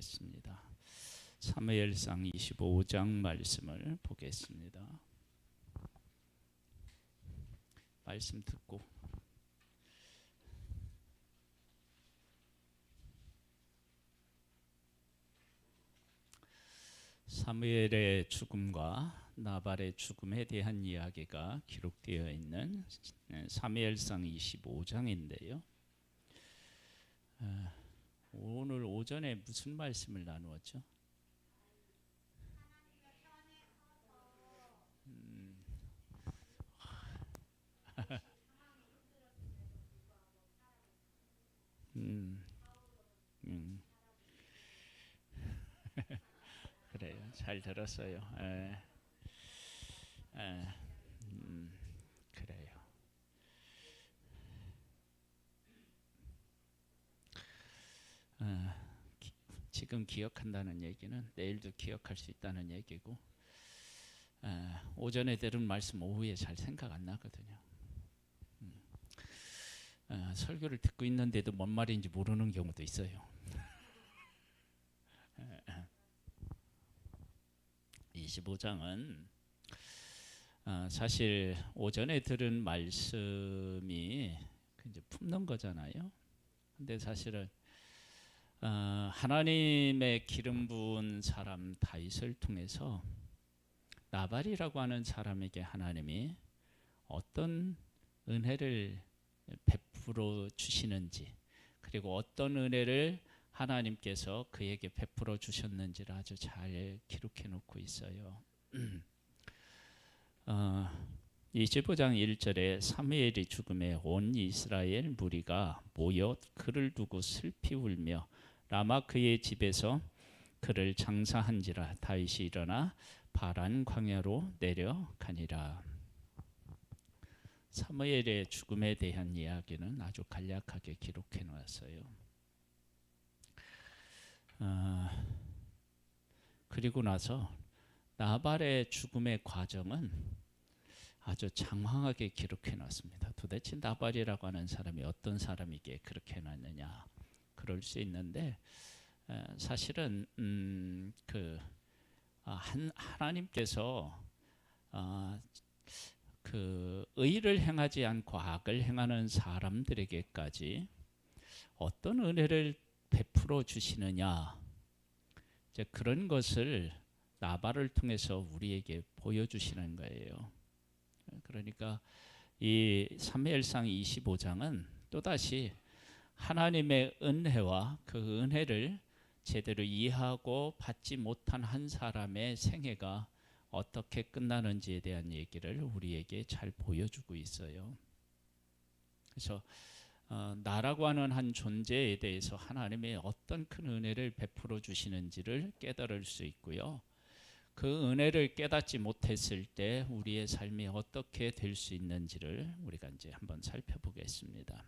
보겠습니다. 사무엘상 25장 말씀을 보겠습니다. 말씀 듣고 사무엘의 죽음과 나발의 죽음에 대한 이야기가 기록되어 있는 사무엘상 25장인데요. 오늘 오전에 무슨 말씀을 나누었죠? 그래요. 잘 들었어요. 그래요. 지금 기억한다는 얘기는 내일도 기억할 수 있다는 얘기고, 오전에 들은 말씀 오후에 잘 생각 안 나거든요. 설교를 듣고 있는데도 뭔 말인지 모르는 경우도 있어요. 25장은 사실 오전에 들은 말씀이 이제 품는 거잖아요. 근데 사실은 하나님의 기름 부은 사람 다윗을 통해서 나발이라고 하는 사람에게 하나님이 어떤 은혜를 베풀어 주시는지, 그리고 어떤 은혜를 하나님께서 그에게 베풀어 주셨는지를 아주 잘 기록해 놓고 있어요. 25장 1절에 사무엘이 죽음에 온 이스라엘 무리가 모여 그를 두고 슬피 울며 라마 그의 집에서 그를 장사한지라 다윗이 일어나 바란 광야로 내려가니라. 사무엘의 죽음에 대한 이야기는 아주 간략하게 기록해 놓았어요. 그리고 나서 나발의 죽음의 과정은 아주 장황하게 기록해 놨습니다. 도대체 나발이라고 하는 사람이 어떤 사람이기에 그렇게 해놨느냐, 그럴 수 있는데 사실은 하나님께서 그 의를 행하지 않고 악을 행하는 사람들에게까지 어떤 은혜를 베풀어 주시느냐, 이제 그런 것을 나발을 통해서 우리에게 보여주시는 거예요. 그러니까 이 사무엘상 25장은 또다시 하나님의 은혜와 그 은혜를 제대로 이해하고 받지 못한 한 사람의 생애가 어떻게 끝나는지에 대한 얘기를 우리에게 잘 보여주고 있어요. 그래서 나라고 하는 한 존재에 대해서 하나님의 어떤 큰 은혜를 베풀어 주시는지를 깨달을 수 있고요. 그 은혜를 깨닫지 못했을 때 우리의 삶이 어떻게 될 수 있는지를 우리가 이제 한번 살펴보겠습니다.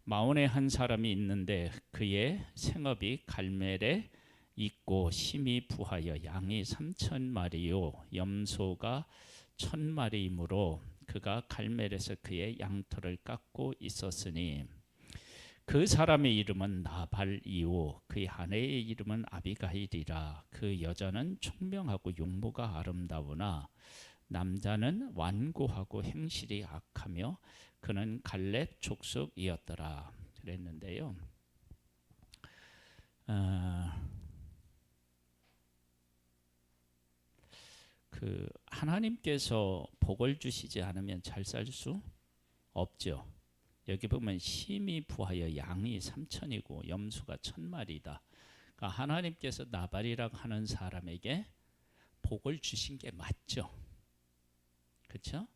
마온에 한 사람이 있는데 그의 생업이 갈멜에 있고 심히 부하여 양이 3,000마리요 염소가 1,000마리이므로 그가 갈멜에서 그의 양털을 깎고 있었으니 그 사람의 이름은 나발이요 그의 아내의 이름은 아비가일이라. 그 여자는 총명하고 용모가 아름다우나 남자는 완고하고 행실이 악하며 그는 갈렙 족속이었더라. 그랬는데요. 그 하나님께서 복을 주시지 않으면 잘 살 수 없죠. 여기 보면 심히 부하여 양이 3,000이고 염소가 1,000마리다. 그러니까 하나님께서 나발이라고 하는 사람에게 복을 주신 게 맞죠. 그렇죠?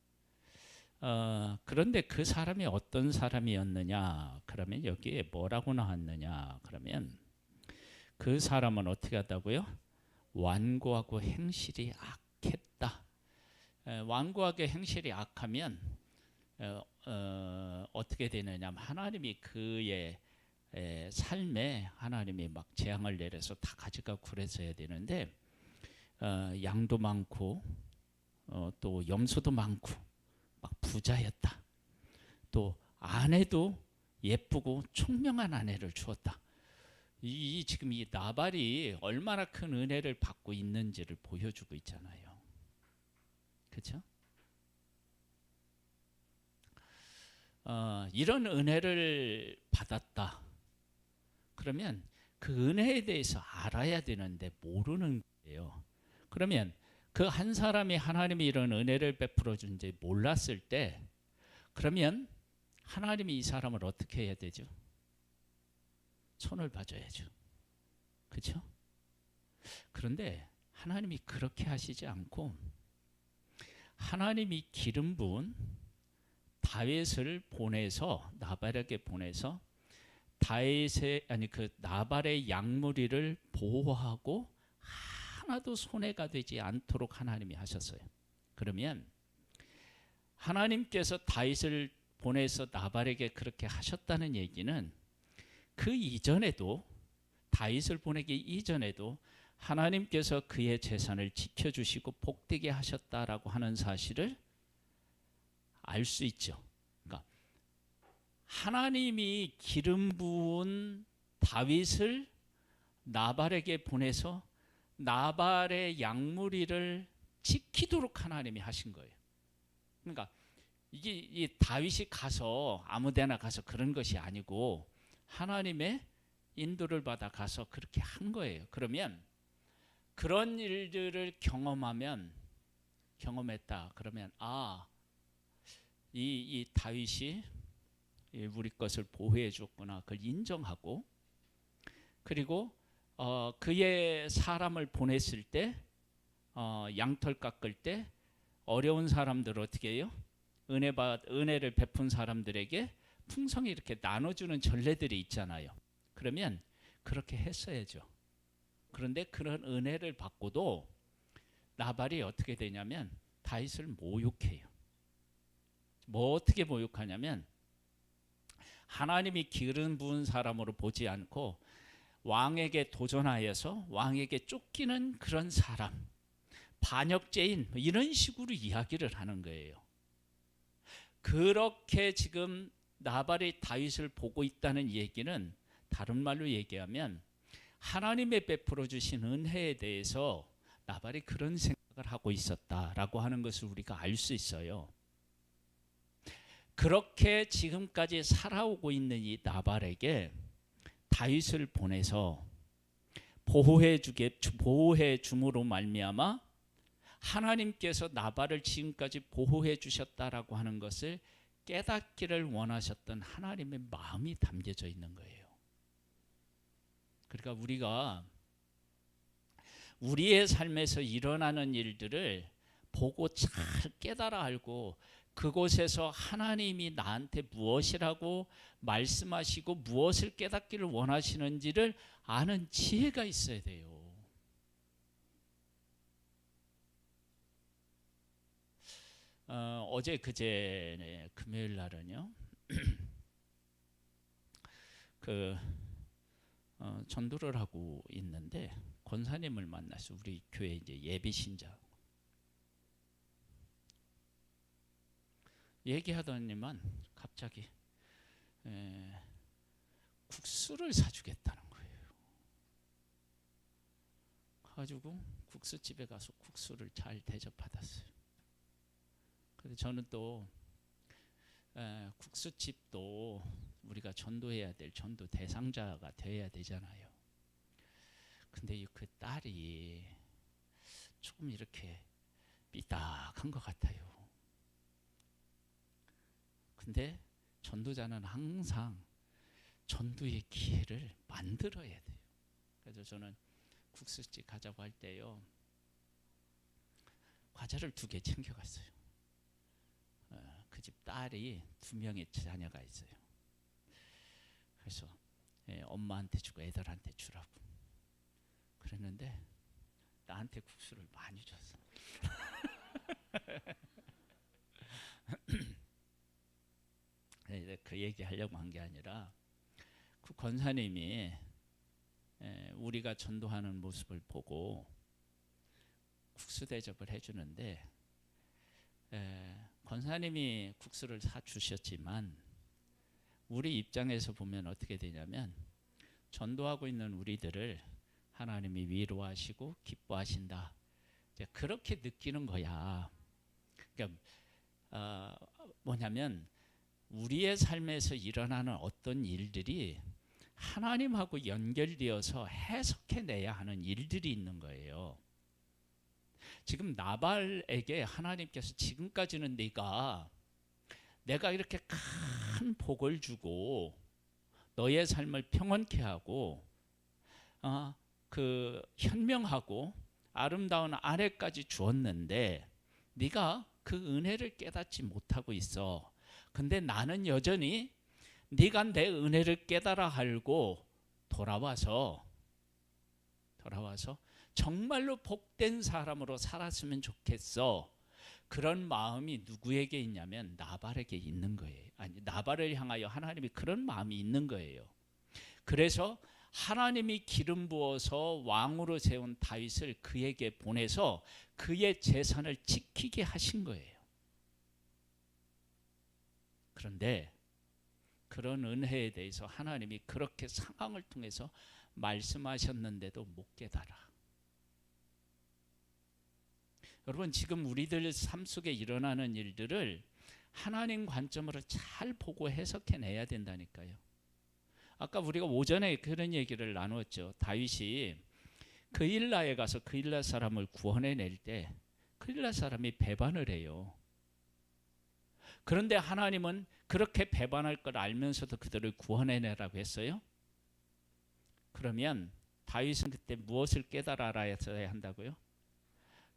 그런데 그 사람이 어떤 사람이었느냐? 그러면 여기에 뭐라고 나왔느냐? 그러면 그 사람은 어떻게 하다고요? 완고하고 행실이 악했다. 완고하게 행실이 악하면 어떻게 되느냐? 하나님이 그의 삶에 하나님이 막 재앙을 내려서 다 가져가 그랬어야 되는데 양도 많고 또 염소도 많고 막 부자였다. 또 아내도 예쁘고 총명한 아내를 주었다. 지금 이 나발이 얼마나 큰 은혜를 받고 있는지를 보여주고 있잖아요. 그렇죠? 이런 은혜를 받았다. 그러면 그 은혜에 대해서 알아야 되는데 모르는 거예요. 그러면 그 한 사람이 하나님이 이런 은혜를 베풀어 준지 몰랐을 때, 그러면 하나님이 이 사람을 어떻게 해야 되죠? 손을 봐줘야죠. 그렇죠? 그런데 하나님이 그렇게 하시지 않고, 하나님이 기름 부은 다윗을 보내서, 나발에게 보내서 그 나발의 양무리를 보호하고 하나도 손해가 되지 않도록 하나님이 하셨어요. 그러면 하나님께서 다윗을 보내서 나발에게 그렇게 하셨다는 얘기는 그 이전에도, 다윗을 보내기 이전에도 하나님께서 그의 재산을 지켜주시고 복되게 하셨다라고 하는 사실을 알 수 있죠. 그러니까 하나님이 기름 부은 다윗을 나발에게 보내서 나발의 양무리를 지키도록 하나님이 하신 거예요. 그러니까 이게 이 다윗이 가서 아무데나 가서 그런 것이 아니고 하나님의 인도를 받아 가서 그렇게 한 거예요. 그러면 그런 일들을 경험했다. 그러면 이 다윗이 우리 것을 보호해 줬구나. 그걸 인정하고, 그리고 그의 사람을 보냈을 때 양털 깎을 때 어려운 사람들 어떻게 해요? 은혜를 베푼 사람들에게 풍성히 이렇게 나눠주는 전례들이 있잖아요. 그러면 그렇게 했어야죠. 그런데 그런 은혜를 받고도 나발이 어떻게 되냐면 다윗을 모욕해요. 뭐 어떻게 모욕하냐면, 하나님이 기름 부은 사람으로 보지 않고 왕에게 도전하여서 왕에게 쫓기는 그런 사람, 반역죄인, 이런 식으로 이야기를 하는 거예요. 그렇게 지금 나발이 다윗을 보고 있다는 얘기는, 다른 말로 얘기하면 하나님의 베풀어 주신 은혜에 대해서 나발이 그런 생각을 하고 있었다라고 하는 것을 우리가 알 수 있어요. 그렇게 지금까지 살아오고 있는 이 나발에게 다윗을 보내서 보호해 줌으로 말미암아 하나님께서 나발을 지금까지 보호해 주셨다라고 하는 것을 깨닫기를 원하셨던 하나님의 마음이 담겨져 있는 거예요. 그러니까 우리가 우리의 삶에서 일어나는 일들을 보고 잘 깨달아 알고, 그곳에서 하나님이 나한테 무엇이라고 말씀하시고 무엇을 깨닫기를 원하시는지를 아는 지혜가 있어야 돼요. 어제 그제 금요일 날은요 전도를 하고 있는데 권사님을 만나서, 우리 교회 이제 예비 신자 얘기하더니만 갑자기 국수를 사주겠다는 거예요. 가지고 국수집에 가서 국수를 잘 대접받았어요. 그래서 저는 또 국수집도 우리가 전도해야 될 전도 대상자가 되어야 되잖아요. 근데 그 딸이 조금 이렇게 삐딱한 것 같아요. 근데 전도자는 항상 전도의 기회를 만들어야 돼요. 그래서 저는 국수집 가자고 할 때요, 과자를 2개 챙겨갔어요. 그 집 딸이 2명의 자녀가 있어요. 그래서 엄마한테 주고 애들한테 주라고 그랬는데 나한테 국수를 많이 줬어. 그 얘기 하려고 한 게 아니라, 그 권사님이 우리가 전도하는 모습을 보고 국수 대접을 해주는데, 권사님이 국수를 사 주셨지만 우리 입장에서 보면 어떻게 되냐면, 전도하고 있는 우리들을 하나님이 위로하시고 기뻐하신다. 이제 그렇게 느끼는 거야. 그러니까 뭐냐면 우리의 삶에서 일어나는 어떤 일들이 하나님하고 연결되어서 해석해내야 하는 일들이 있는 거예요. 지금 나발에게 하나님께서 지금까지는 내가 이렇게 큰 복을 주고 너의 삶을 평온케 하고 그 현명하고 아름다운 아내까지 주었는데 네가 그 은혜를 깨닫지 못하고 있어. 근데 나는 여전히 네가 내 은혜를 깨달아 알고 돌아와서 정말로 복된 사람으로 살았으면 좋겠어. 그런 마음이 누구에게 있냐면 나발에게 있는 거예요. 아니, 나발을 향하여 하나님이 그런 마음이 있는 거예요. 그래서 하나님이 기름 부어서 왕으로 세운 다윗을 그에게 보내서 그의 재산을 지키게 하신 거예요. 그런데 그런 은혜에 대해서 하나님이 그렇게 상황을 통해서 말씀하셨는데도 못 깨달아. 여러분, 지금 우리들 삶 속에 일어나는 일들을 하나님 관점으로 잘 보고 해석해내야 된다니까요. 아까 우리가 오전에 그런 얘기를 나눴죠. 다윗이 그일라에 가서 그일라 사람을 구원해낼 때 그일라 사람이 배반을 해요. 그런데 하나님은 그렇게 배반할 걸 알면서도 그들을 구원해내라고 했어요. 그러면 다윗은 그때 무엇을 깨달아 알아야 한다고요?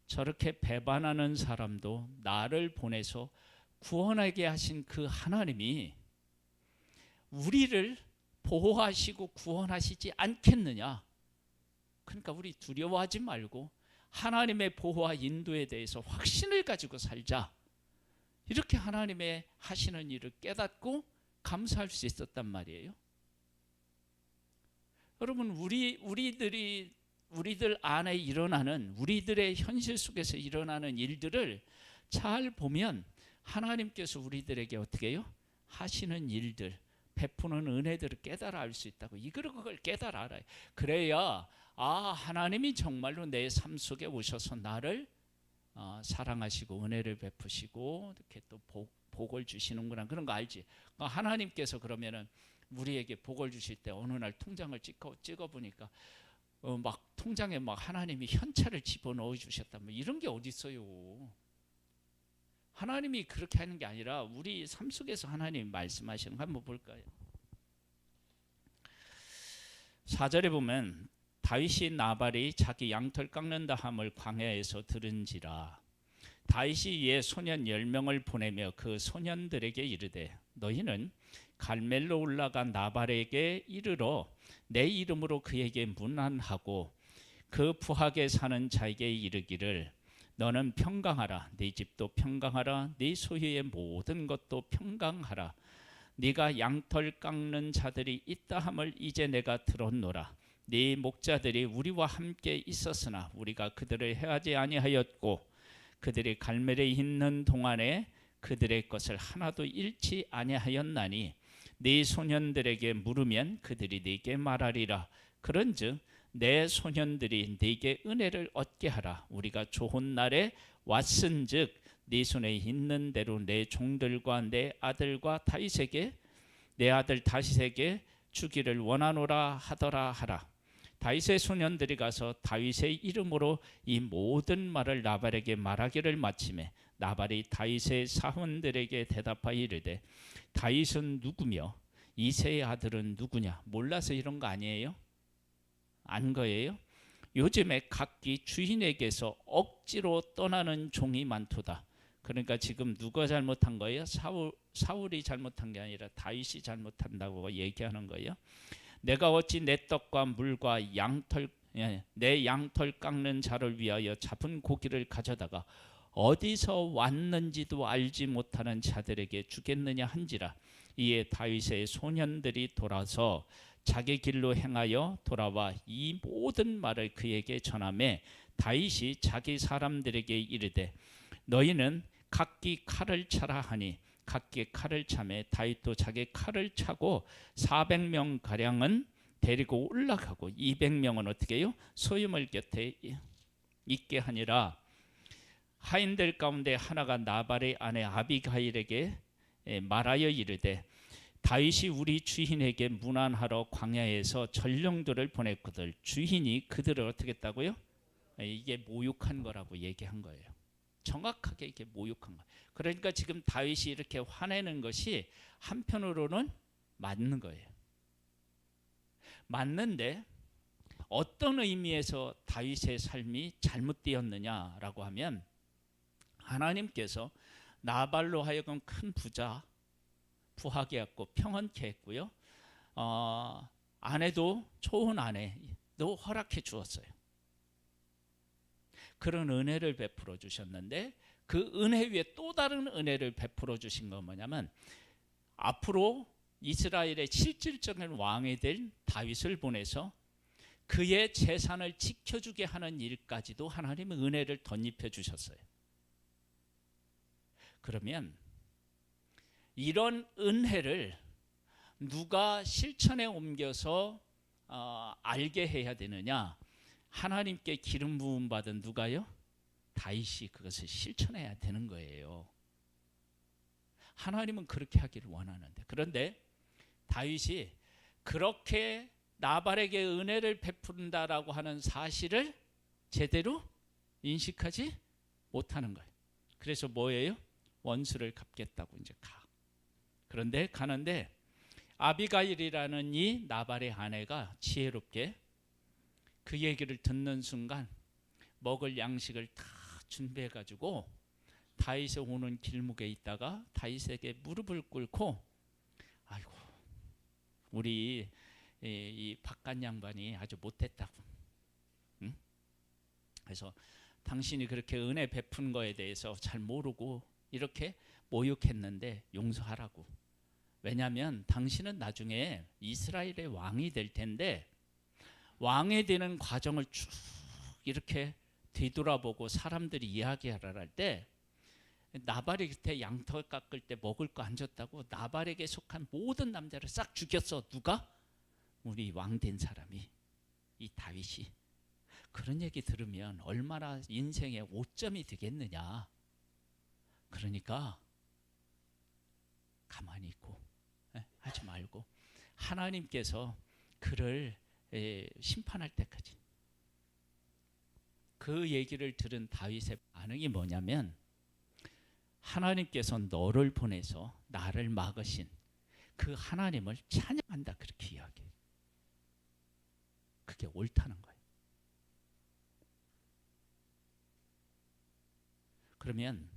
저렇게 배반하는 사람도 나를 보내서 구원하게 하신 그 하나님이 우리를 보호하시고 구원하시지 않겠느냐. 그러니까 우리 두려워하지 말고 하나님의 보호와 인도에 대해서 확신을 가지고 살자. 이렇게 하나님의 하시는 일을 깨닫고 감사할 수 있었단 말이에요. 여러분, 우리들 안에 일어나는, 우리들의 현실 속에서 일어나는 일들을 잘 보면 하나님께서 우리들에게 어떻게 해요? 하시는 일들, 베푸는 은혜들을 깨달아 알 수 있다고. 그걸 깨달아 알아요. 그래야 하나님이 정말로 내 삶 속에 오셔서 나를 사랑하시고 은혜를 베푸시고 이렇게 또 복을 주시는구나, 그런 거 알지. 하나님께서 그러면은 우리에게 복을 주실 때 어느 날 통장을 찍어 보니까 막 통장에 막 하나님이 현찰을 집어넣어 주셨다, 뭐 이런 게 어디 있어요. 하나님이 그렇게 하는 게 아니라 우리 삶 속에서 하나님이 말씀하시는 거 한번 볼까요? 4절에 보면 다윗이 나발이 자기 양털 깎는다 함을 광야에서 들은지라 다윗이 이에 소년 10명을 보내며 그 소년들에게 이르되 너희는 갈멜로 올라간 나발에게 이르러 내 이름으로 그에게 문안하고 그 부하게 사는 자에게 이르기를 너는 평강하라, 네 집도 평강하라, 네 소유의 모든 것도 평강하라. 네가 양털 깎는 자들이 있다 함을 이제 내가 들었노라. 네 목자들이 우리와 함께 있었으나 우리가 그들을 해하지 아니하였고 그들이 갈멜에 있는 동안에 그들의 것을 하나도 잃지 아니하였나니 네 소년들에게 물으면 그들이 네게 말하리라. 그런즉 내 소년들이 네게 은혜를 얻게 하라. 우리가 좋은 날에 왔은즉 네 손에 있는 대로 내 종들과 내 아들과 다윗에게 내 아들 다윗에게 주기를 원하노라 하더라 하라. 다윗의 소년들이 가서 다윗의 이름으로 이 모든 말을 나발에게 말하기를 마치매 나발이 다윗의 사원들에게 대답하여 이르되 다윗은 누구며 이새의 아들은 누구냐. 몰라서 이런 거 아니에요? 안 거예요? 요즘에 각기 주인에게서 억지로 떠나는 종이 많도다. 그러니까 지금 누가 잘못한 거예요? 사울이 잘못한 게 아니라 다윗이 잘못한다고 얘기하는 거예요. 내가 어찌 내 떡과 물과 내 양털 깎는 자를 위하여 잡은 고기를 가져다가 어디서 왔는지도 알지 못하는 자들에게 주겠느냐 한지라. 이에 다윗의 소년들이 돌아서 자기 길로 행하여 돌아와 이 모든 말을 그에게 전하매 다윗이 자기 사람들에게 이르되 너희는 각기 칼을 차라 하니 각기 칼을 차매 다윗도 자기 칼을 차고 400명 가량은 데리고 올라가고 200명은 어떻게 해요? 소유물 곁에 있게 하니라. 하인들 가운데 하나가 나발의 아내 아비가일에게 말하여 이르되 다윗이 우리 주인에게 문안하러 광야에서 전령들을 보냈거든. 주인이 그들을 어떻게 했다고요? 이게 모욕한 거라고 얘기한 거예요. 정확하게 이게 모욕한 거예요. 그러니까 지금 다윗이 이렇게 화내는 것이 한편으로는 맞는 거예요. 맞는데 어떤 의미에서 다윗의 삶이 잘못되었느냐라고 하면 하나님께서 나발로 하여금 큰 부하게 했고 평안케 했고요. 아내도 좋은 아내도 허락해 주었어요. 그런 은혜를 베풀어 주셨는데 그 은혜 위에 또 다른 은혜를 베풀어 주신 건 뭐냐면 앞으로 이스라엘의 실질적인 왕이 될 다윗을 보내서 그의 재산을 지켜주게 하는 일까지도 하나님의 은혜를 덧입혀 주셨어요. 그러면 이런 은혜를 누가 실천에 옮겨서 알게 해야 되느냐? 하나님께 기름 부음 받은 누가요? 다윗이 그것을 실천해야 되는 거예요. 하나님은 그렇게 하기를 원하는데, 그런데 다윗이 그렇게 나발에게 은혜를 베푼다라고 하는 사실을 제대로 인식하지 못하는 거예요. 그래서 뭐예요? 원수를 갚겠다고 이제 가. 그런데 가는데 아비가일이라는 이 나발의 아내가 지혜롭게 그 얘기를 듣는 순간 먹을 양식을 다 준비해 가지고 다윗이 오는 길목에 있다가 다윗에게 무릎을 꿇고 아이고 우리 이 바깥 양반이 아주 못됐다고. 응? 그래서 당신이 그렇게 은혜 베푼 거에 대해서 잘 모르고 이렇게 모욕했는데 용서하라고. 왜냐하면 당신은 나중에 이스라엘의 왕이 될 텐데 왕이 되는 과정을 쭉 이렇게 뒤돌아보고 사람들이 이야기하라 할 때 나발이 그때 양털 깎을 때 먹을 거 안 줬다고 나발에게 속한 모든 남자를 싹 죽였어. 누가? 우리 왕 된 사람이, 이 다윗이. 그런 얘기 들으면 얼마나 인생의 오점이 되겠느냐. 그러니까 가만히 있고 하지 말고 하나님께서 그를 심판할 때까지. 그 얘기를 들은 다윗의 반응이 뭐냐면 하나님께서 너를 보내서 나를 막으신 그 하나님을 찬양한다, 그렇게 이야기해요. 그게 옳다는 거예요. 그러면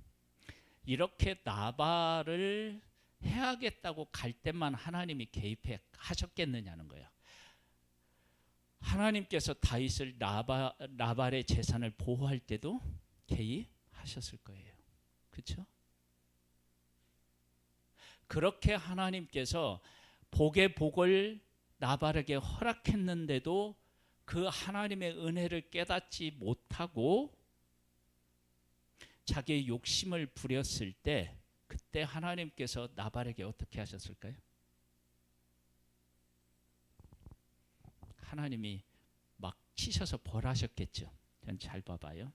이렇게 나발을 해야겠다고 갈 때만 하나님이 개입해 하셨겠느냐는 거예요. 하나님께서 다윗을 나발의 재산을 보호할 때도 개입하셨을 거예요. 그렇죠? 그렇게 하나님께서 복의 복을 나발에게 허락했는데도 그 하나님의 은혜를 깨닫지 못하고 자기의 욕심을 부렸을 때 그때 하나님께서 나발에게 어떻게 하셨을까요? 하나님이 막 치셔서 벌하셨겠죠. 잘 봐봐요.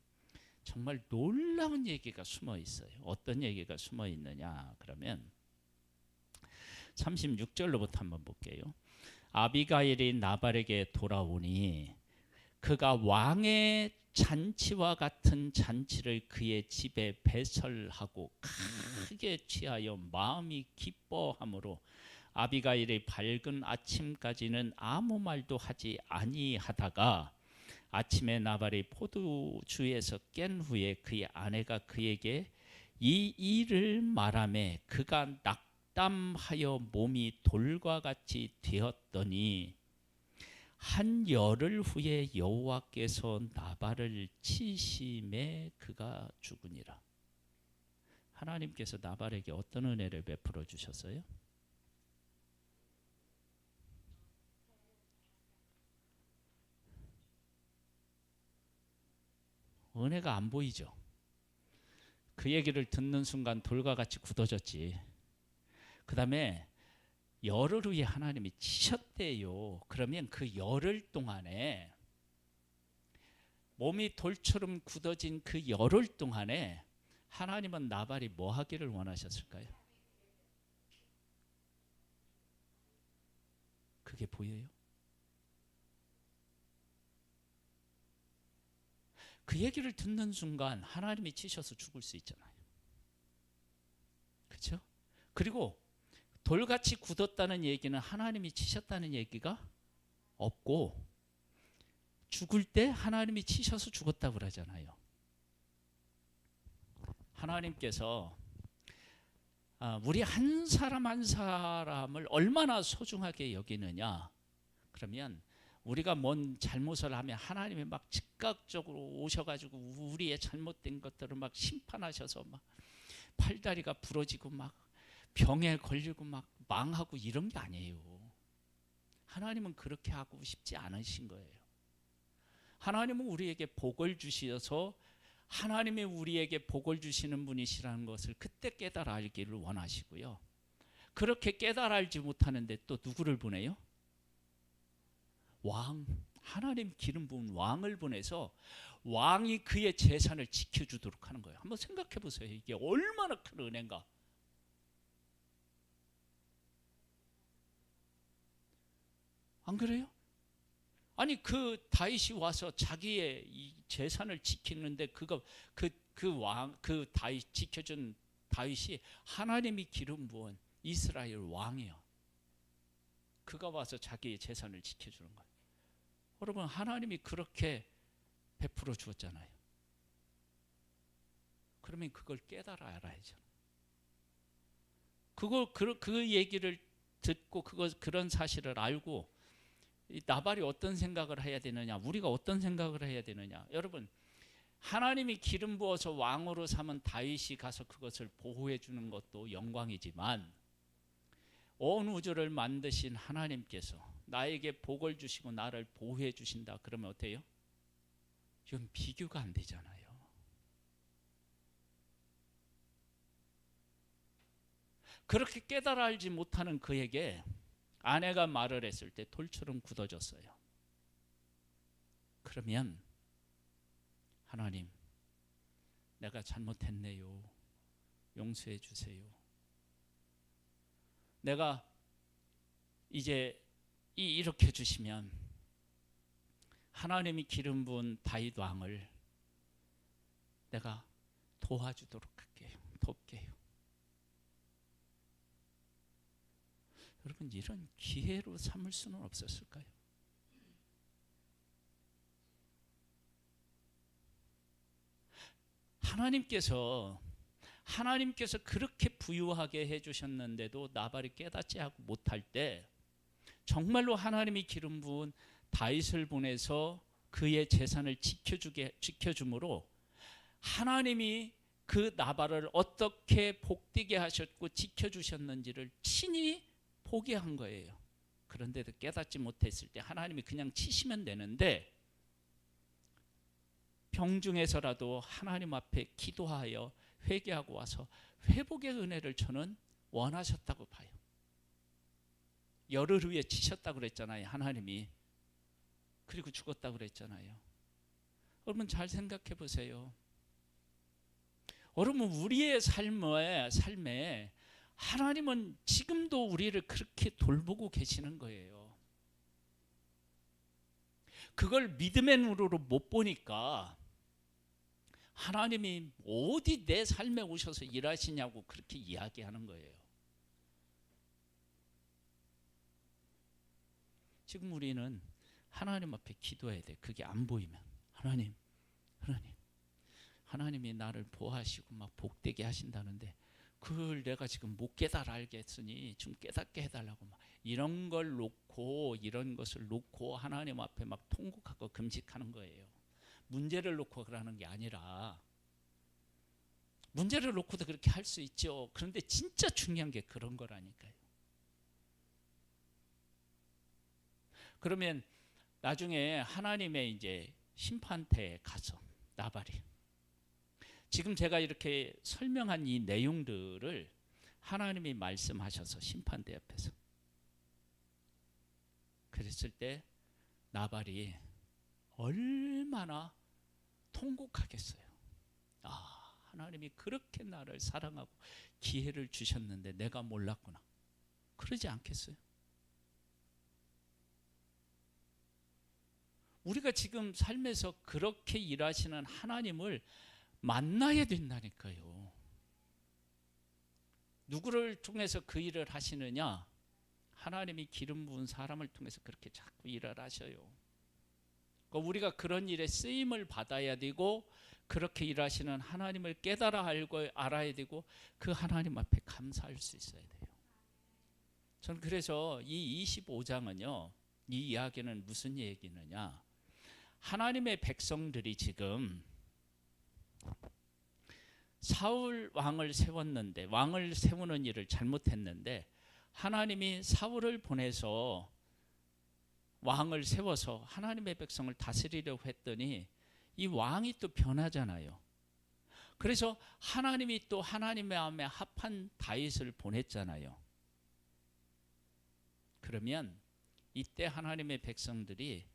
정말 놀라운 얘기가 숨어 있어요. 어떤 얘기가 숨어 있느냐 그러면 36절로부터 한번 볼게요. 아비가일이 나발에게 돌아오니 그가 왕의 잔치와 같은 잔치를 그의 집에 배설하고 크게 취하여 마음이 기뻐하므로 아비가일이 밝은 아침까지는 아무 말도 하지 아니하다가 아침에 나발이 포도주에서 깬 후에 그의 아내가 그에게 이 일을 말하매 그가 낙담하여 몸이 돌과 같이 되었더니 한 열흘 후에 여호와께서 나발을 치심에 그가 죽으니라. 하나님께서 나발에게 어떤 은혜를 베풀어 주셨어요? 은혜가 안 보이죠. 그 얘기를 듣는 순간 돌과 같이 굳어졌지. 그 다음에 열흘 후에 하나님이 치셨대요. 그러면 그 열흘 동안에 몸이 돌처럼 굳어진 그 열흘 동안에 하나님은 나발이 뭐 하기를 원하셨을까요? 그게 보여요? 그 얘기를 듣는 순간 하나님이 치셔서 죽을 수 있잖아요. 그렇죠? 그리고 돌같이 굳었다는 얘기는 하나님이 치셨다는 얘기가 없고, 죽을 때 하나님이 치셔서 죽었다고 그러잖아요. 하나님께서 우리 한 사람 한 사람을 얼마나 소중하게 여기느냐. 그러면 우리가 뭔 잘못을 하면 하나님이 막 즉각적으로 오셔가지고 우리의 잘못된 것들을 막 심판하셔서 막 팔다리가 부러지고 막 병에 걸리고 막 망하고 이런 게 아니에요. 하나님은 그렇게 하고 싶지 않으신 거예요. 하나님은 우리에게 복을 주셔서 하나님이 우리에게 복을 주시는 분이시라는 것을 그때 깨달아 알기를 원하시고요. 그렇게 깨달아 알지 못하는데 또 누구를 보내요? 왕, 하나님 기름 부은 왕을 보내서 왕이 그의 재산을 지켜주도록 하는 거예요. 한번 생각해 보세요. 이게 얼마나 큰 은혜인가. 안 그래요? 아니 그 다윗이 와서 자기의 이 재산을 지키는데 그 다윗 지켜준 다윗이 하나님이 기름 부은 이스라엘 왕이요. 그가 와서 자기의 재산을 지켜주는 거예요. 여러분 하나님이 그렇게 베풀어 주었잖아요. 그러면 그걸 깨달아 알아야죠. 그 얘기를 듣고 그런 사실을 알고 나발이 어떤 생각을 해야 되느냐, 우리가 어떤 생각을 해야 되느냐. 여러분 하나님이 기름 부어서 왕으로 삼은 다윗이 가서 그것을 보호해 주는 것도 영광이지만 온 우주를 만드신 하나님께서 나에게 복을 주시고 나를 보호해 주신다 그러면 어때요? 이건 비교가 안 되잖아요. 그렇게 깨달아 알지 못하는 그에게 아내가 말을 했을 때 돌처럼 굳어졌어요. 그러면 하나님, 내가 잘못했네요. 용서해 주세요. 내가 이제 이렇게 해주시면 하나님이 기름 부은 다윗 왕을 내가 도와주도록 할게요. 돕게요. 여러분 이런 기회로 삼을 수는 없었을까요? 하나님께서 그렇게 부유하게 해주셨는데도 나발이 깨닫지 못할 때 정말로 하나님이 기름 부은 다윗을 보내서 그의 재산을 지켜줌으로 하나님이 그 나발을 어떻게 복되게 하셨고 지켜주셨는지를 친히 보게 한 거예요. 그런데도 깨닫지 못했을 때 하나님이 그냥 치시면 되는데 병중에서라도 하나님 앞에 기도하여 회개하고 와서 회복의 은혜를 저는 원하셨다고 봐요. 열흘 후에 치셨다고 그랬잖아요. 하나님이. 그리고 죽었다고 그랬잖아요. 여러분 잘 생각해 보세요. 여러분 우리의 삶에 하나님은 지금도 우리를 그렇게 돌보고 계시는 거예요. 그걸 믿음의 눈으로 못 보니까 하나님이 어디 내 삶에 오셔서 일하시냐고 그렇게 이야기하는 거예요. 지금 우리는 하나님 앞에 기도해야 돼. 그게 안 보이면 하나님이 나를 보호하시고 막 복되게 하신다는데 그걸 내가 지금 못 깨달아 알겠으니 좀 깨닫게 해달라고 막 이런 것을 놓고 하나님 앞에 막 통곡하고 금식하는 거예요. 문제를 놓고 그러는 게 아니라 문제를 놓고도 그렇게 할 수 있죠. 그런데 진짜 중요한 게 그런 거라니까요. 그러면 나중에 하나님의 이제 심판대에 가서 나발이 지금 제가 이렇게 설명한 이 내용들을 하나님이 말씀하셔서 심판대 옆에서 그랬을 때 나발이 얼마나 통곡하겠어요. 아, 하나님이 그렇게 나를 사랑하고 기회를 주셨는데 내가 몰랐구나. 그러지 않겠어요? 우리가 지금 삶에서 그렇게 일하시는 하나님을 만나야 된다니까요. 누구를 통해서 그 일을 하시느냐? 하나님이 기름 부은 사람을 통해서 그렇게 자꾸 일을 하셔요. 그러니까 우리가 그런 일에 쓰임을 받아야 되고, 그렇게 일하시는 하나님을 깨달아 알고 알아야 되고, 그 하나님 앞에 감사할 수 있어야 돼요. 저는 그래서 이 25장은요, 이 이야기는 무슨 얘기느냐? 하나님의 백성들이 지금 사울 왕을 세웠는데, 왕을 세우는 일을 잘못했는데, 하나님이 사울을 보내서 왕을 세워서 하나님의 백성을 다스리려고 했더니 이 왕이 또 변하잖아요. 그래서 하나님이 또 하나님의 마음에 합한 다윗을 보냈잖아요. 그러면 이때 하나님의 백성들이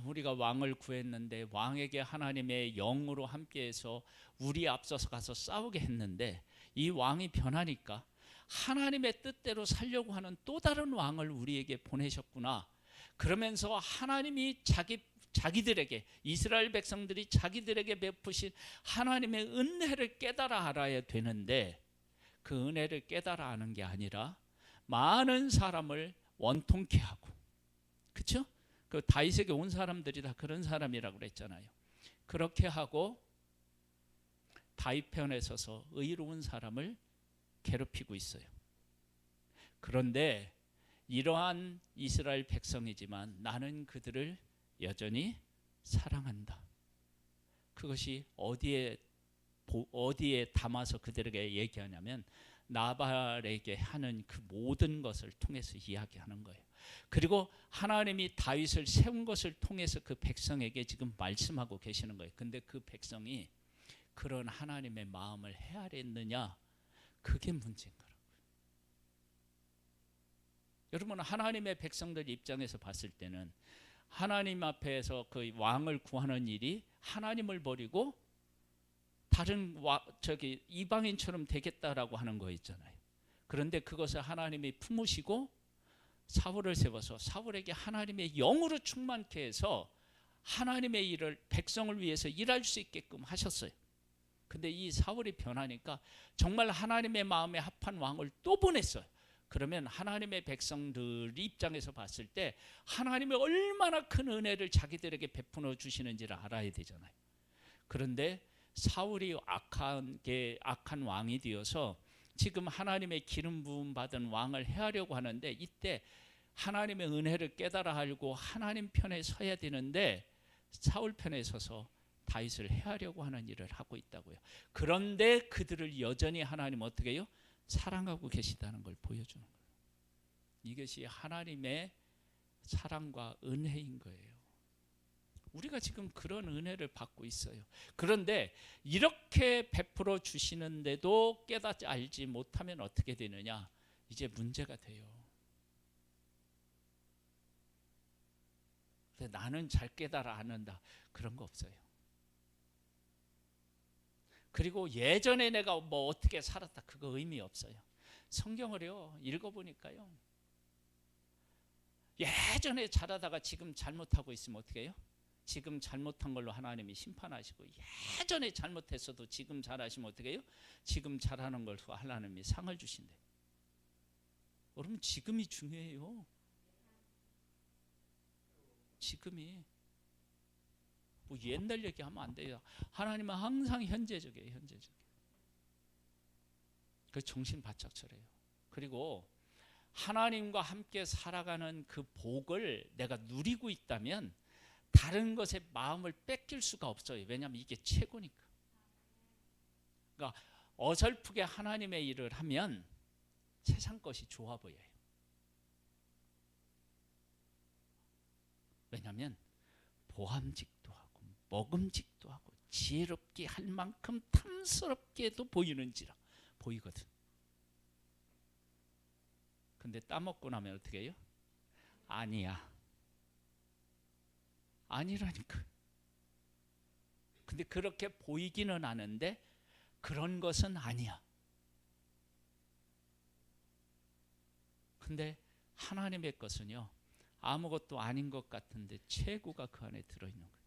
우리가 왕을 구했는데 왕에게 하나님의 영으로 함께해서 우리 앞서서 가서 싸우게 했는데 이 왕이 변하니까 하나님의 뜻대로 살려고 하는 또 다른 왕을 우리에게 보내셨구나. 그러면서 하나님이 자기들에게, 이스라엘 백성들이 자기들에게 베푸신 하나님의 은혜를 깨달아 알아야 되는데, 그 은혜를 깨달아 아는 게 아니라 많은 사람을 원통케 하고, 그렇죠? 그 다윗에게 온 사람들이 다 그런 사람이라고 그랬잖아요. 그렇게 하고 다윗 편에 서서 의로운 사람을 괴롭히고 있어요. 그런데 이러한 이스라엘 백성이지만 나는 그들을 여전히 사랑한다. 그것이 어디에 담아서 그들에게 얘기하냐면 나발에게 하는 그 모든 것을 통해서 이야기하는 거예요. 그리고 하나님이 다윗을 세운 것을 통해서 그 백성에게 지금 말씀하고 계시는 거예요. 근데 그 백성이 그런 하나님의 마음을 헤아렸느냐? 그게 문제인 거라고요. 여러분, 하나님의 백성들 입장에서 봤을 때는 하나님 앞에서 그 왕을 구하는 일이 하나님을 버리고 다른 이방인처럼 되겠다라고 하는 거 있잖아요. 그런데 그것을 하나님이 품으시고 사울을 세워서 사울에게 하나님의 영으로 충만케 해서 하나님의 일을 백성을 위해서 일할 수 있게끔 하셨어요. 근데 이 사울이 변하니까 정말 하나님의 마음에 합한 왕을 또 보냈어요. 그러면 하나님의 백성들 입장에서 봤을 때 하나님이 얼마나 큰 은혜를 자기들에게 베풀어 주시는지를 알아야 되잖아요. 그런데 사울이 악한 왕이 되어서 지금 하나님의 기름 부음 받은 왕을 해하려고 하는데, 이때 하나님의 은혜를 깨달아 알고 하나님 편에 서야 되는데 사울 편에 서서 다윗을 해하려고 하는 일을 하고 있다고요. 그런데 그들을 여전히 하나님 어떻게 해요? 사랑하고 계시다는 걸 보여주는 거예요. 이것이 하나님의 사랑과 은혜인 거예요. 우리가 지금 그런 은혜를 받고 있어요. 그런데 이렇게 베풀어 주시는데도 깨닫지 알지 못하면 어떻게 되느냐? 이제 문제가 돼요. 근데 나는 잘 깨달아 아는다. 그런 거 없어요. 그리고 예전에 내가 뭐 어떻게 살았다. 그거 의미 없어요. 성경을요 읽어보니까요, 예전에 잘하다가 지금 잘못하고 있으면 어떻게 해요? 지금 잘못한 걸로 하나님이 심판하시고, 예전에 잘못했어도 지금 잘하시면 어떻게 해요? 지금 잘하는 걸로 하나님이 상을 주신대. 여러분, 지금이 중요해요. 지금이. 뭐 옛날 얘기하면 안 돼요. 하나님은 항상 현재적이에요. 현재적이에요. 그 정신 바짝 차려요. 그리고 하나님과 함께 살아가는 그 복을 내가 누리고 있다면 다른 것에 마음을 뺏길 수가 없어요. 왜냐하면 이게 최고니까. 그러니까 어설프게 하나님의 일을 하면 세상 것이 좋아 보여요. 왜냐하면 보암직도 하고 먹음직도 하고 지혜롭게 할 만큼 탐스럽게도 보이는지라 보이거든. 근데 따먹고 나면 어떻게 해요? 아니야. 아니라니까. 근데 그렇게 보이기는 하는데 그런 것은 아니야. 근데 하나님의 것은요, 아무것도 아닌 것 같은데 최고가 그 안에 들어있는 거예요.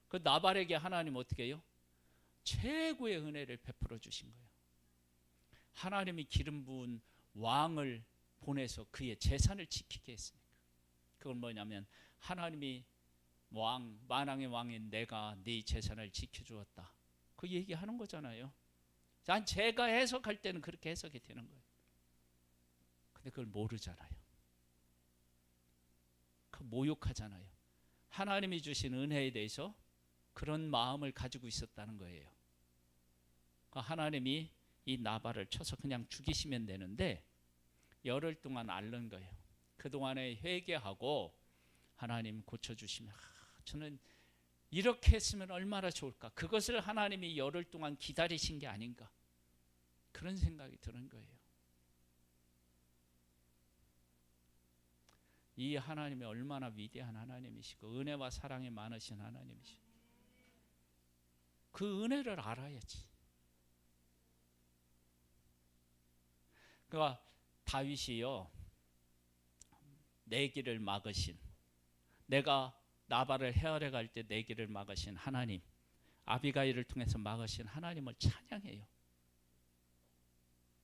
그 나발에게 하나님 어떻게 해요? 최고의 은혜를 베풀어 주신 거예요. 하나님이 기름 부은 왕을 보내서 그의 재산을 지키게 했으니까. 그건 뭐냐면 하나님이 만왕의 왕인 내가 네 재산을 지켜주었다. 그 얘기하는 거잖아요. 난 제가 해석할 때는 그렇게 해석이 되는 거예요. 근데 그걸 모르잖아요. 그 모욕하잖아요. 하나님이 주신 은혜에 대해서 그런 마음을 가지고 있었다는 거예요. 하나님이 이 나발을 쳐서 그냥 죽이시면 되는데 열흘 동안 앓는 거예요. 그동안에 회개하고 하나님 고쳐주시면 저는 이렇게 했으면 얼마나 좋을까. 그것을 하나님이 열흘 동안 기다리신 게 아닌가. 그런 생각이 드는 거예요. 이 하나님이 얼마나 위대한 하나님이시고 은혜와 사랑이 많으신 하나님이시고 그 은혜를 알아야지. 그러니까 다윗이요, 내 길을 막으신, 내가 나발을 헤아려 갈 때 내 길을 막으신 하나님, 아비가일을 통해서 막으신 하나님을 찬양해요.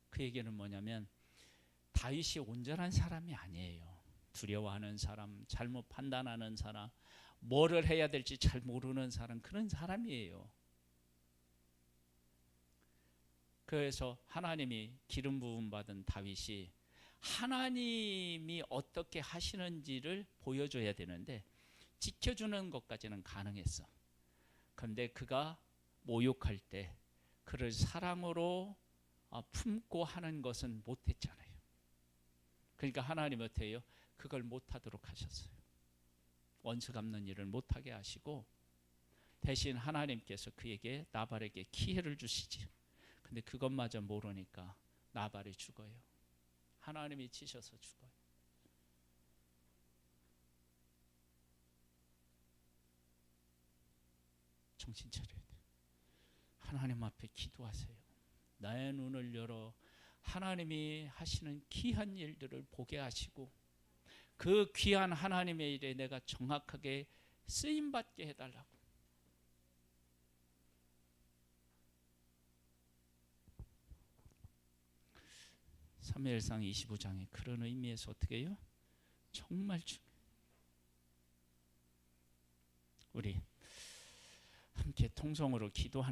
그 얘기는 뭐냐면 다윗이 온전한 사람이 아니에요. 두려워하는 사람, 잘못 판단하는 사람, 뭐를 해야 될지 잘 모르는 사람, 그런 사람이에요. 그래서 하나님이 기름 부음 받은 다윗이 하나님이 어떻게 하시는지를 보여줘야 되는데 지켜주는 것까지는 가능했어. 그런데 그가 모욕할 때 그를 사랑으로 품고 하는 것은 못했잖아요. 그러니까 하나님 어떻게 해요? 그걸 못하도록 하셨어요. 원수 갚는 일을 못하게 하시고 대신 하나님께서 그에게 나발에게 기회를 주시지. 근데 그것마저 모르니까 나발이 죽어요. 하나님이 치셔서 죽어요. 정신 차려야 돼요. 하나님 앞에 기도하세요. 나의 눈을 열어 하나님이 하시는 귀한 일들을 보게 하시고 그 귀한 하나님의 일에 내가 정확하게 쓰임받게 해달라고. 사무엘상 25장에 그런 의미에서 어떻게 해요? 정말 중요해요. 우리 함께 통성으로 기도하는